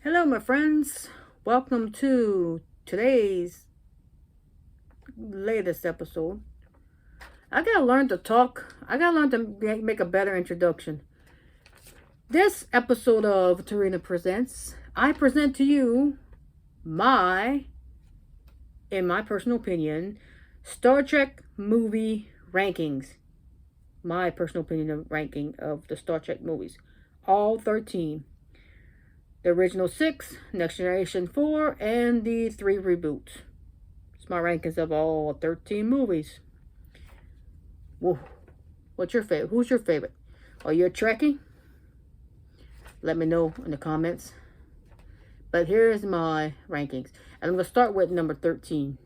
Hello, my friends. Welcome to today's latest episode. I gotta learn to talk. I gotta learn to make a better introduction. This episode of Tarina Presents, I present to you my, in my personal opinion, Star Trek movie rankings. My personal opinion of ranking of the Star Trek movies. All 13. The original 6, Next Generation 4, and the 3 reboots. It's my rankings of all 13 movies. Whoa. What's your favorite? Who's your favorite? Are you a Trekkie? Let me know in the comments. But here's my rankings. And I'm going to start with number 13.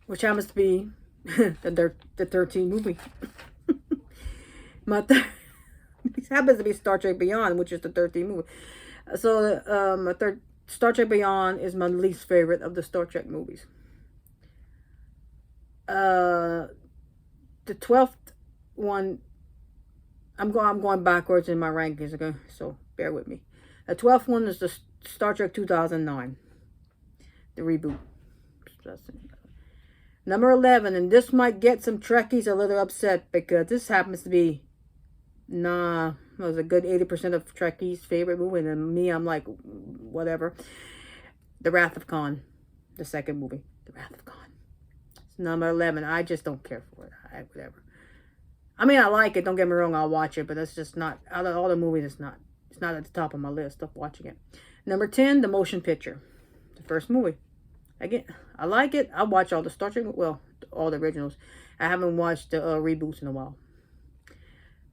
Which happens to be the 13th movie. This happens to be Star Trek Beyond, which is the 13th movie. So, Star Trek Beyond is my least favorite of the Star Trek movies. The 12th one, I'm going backwards in my rankings, okay? So, bear with me. The 12th one is the Star Trek 2009, the reboot. Number 11, and this might get some Trekkies a little upset because this happens to be it was a good 80% of Trekkies' favorite movie, and then me, I'm like, whatever. The Wrath of Khan, the second movie, The Wrath of Khan. It's number 11. I just don't care for it. Whatever. I mean, I like it. Don't get me wrong. I'll watch it, but it's just not out of all the movies. It's not at the top of my list of watching it. Number 10, The Motion Picture, the first movie. Again, I like it. I watch all the Star Trek, well, all the originals. I haven't watched the reboots in a while.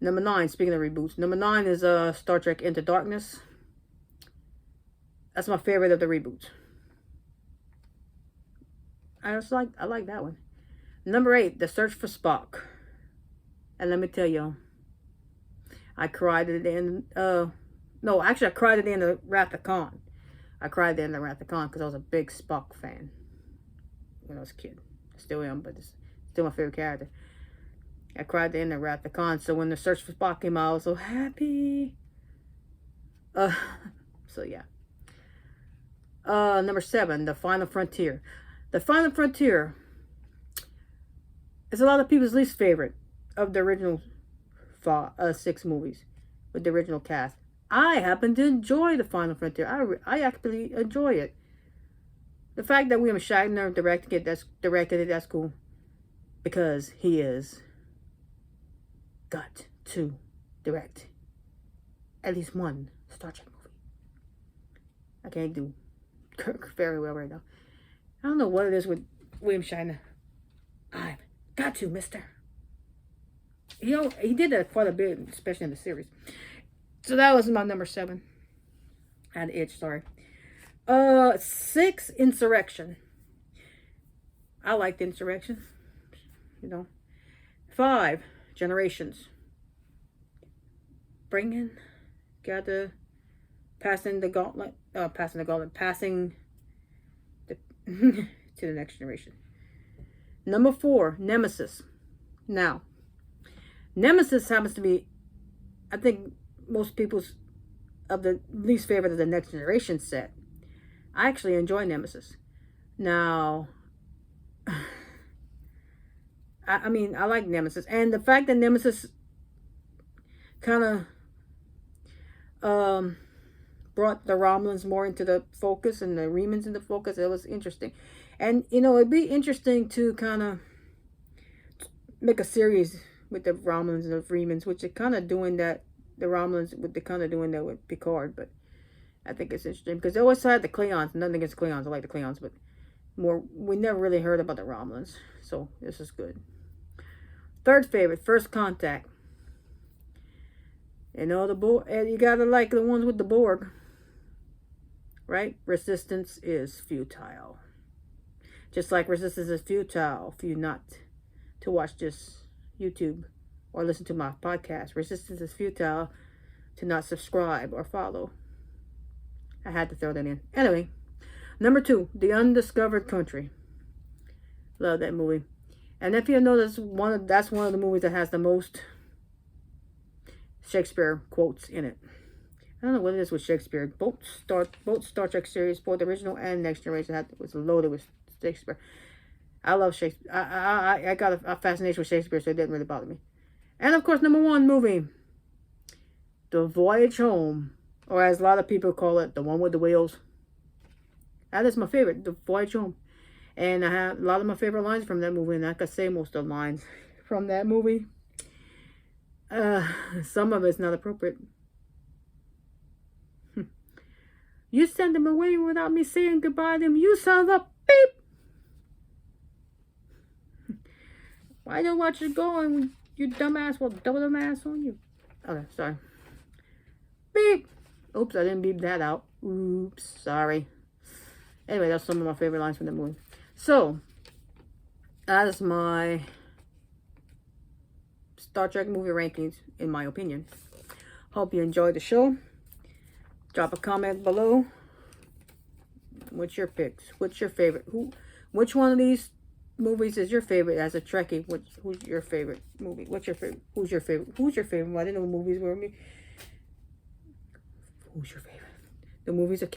Number 9, speaking of reboots, number 9 is Star Trek Into Darkness. That's my favorite of the reboots. I like that one. Number 8, The Search for Spock. And let me tell you, I cried at the end. No, actually, I cried at the end of Wrath of Khan. I cried at the end of Wrath of Khan because I was a big Spock fan when I was a kid. I still am, but it's still my favorite character. I cried at the end of Wrath of Khan. So when The Search for Spock came out, I was so happy. So yeah. Number 7, The Final Frontier. The Final Frontier is a lot of people's least favorite of the original 6 movies with the original cast. I happen to enjoy The Final Frontier. I actually enjoy it. The fact that William Shatner directed it, that's cool. Because he is got to direct at least one Star Trek movie. I can't do Kirk very well right now. I don't know what it is with William Shatner. I've got to, mister. He did that quite a bit, especially in the series. So that was my number 7. I had an itch, sorry. 6, Insurrection. I liked Insurrection. 5, Generations. Passing the gauntlet, passing to the next generation. Number 4, Nemesis. Now, Nemesis happens to be, I think, most people's of the least favorite of the Next Generation set. I actually enjoy Nemesis. Now, I mean, I like Nemesis. And the fact that Nemesis kind of brought the Romulans more into the focus and the Remans into focus, it was interesting. And, it'd be interesting to kind of make a series with the Romulans and the Remans, which are kind of doing that. The Romulans, they're kind of doing that with Picard, but I think it's interesting because they always had the Klingons. Nothing against Klingons, I like the Klingons, but we never really heard about the Romulans, so this is good. Third favorite, First Contact. The Borg, you gotta like the ones with the Borg, right? Resistance is futile. Just like resistance is futile for you not to watch this YouTube or listen to my podcast. Resistance is futile to not subscribe or follow. I had to throw that in. Anyway, number 2, The Undiscovered Country. Love that movie. And if you notice, that's one of the movies that has the most Shakespeare quotes in it. I don't know what it is with Shakespeare. Both Star Trek series, both the original and Next Generation, was loaded with Shakespeare. I love Shakespeare. I got a fascination with Shakespeare, so it didn't really bother me. And of course, number one movie, The Voyage Home, or as a lot of people call it, the one with the whales. That is my favorite, The Voyage Home. And I have a lot of my favorite lines from that movie, and I could say most of the lines from that movie. Some of it's not appropriate. You sent them away without me saying goodbye to them. You son of a beep. Why don't watch it going when you dumbass will double the ass on you? Okay, sorry. Beep. Oops, I didn't beep that out. Oops, sorry. Anyway, that's some of my favorite lines from the movie. So, that is my Star Trek movie rankings, in my opinion. Hope you enjoyed the show. Drop a comment below. What's your picks? What's your favorite? Which one of these movies is your favorite as a Trekkie? Who's your favorite movie? What's your favorite? Who's your favorite? Who's your favorite? Well, I didn't know movies were me. Who's your favorite? The movies are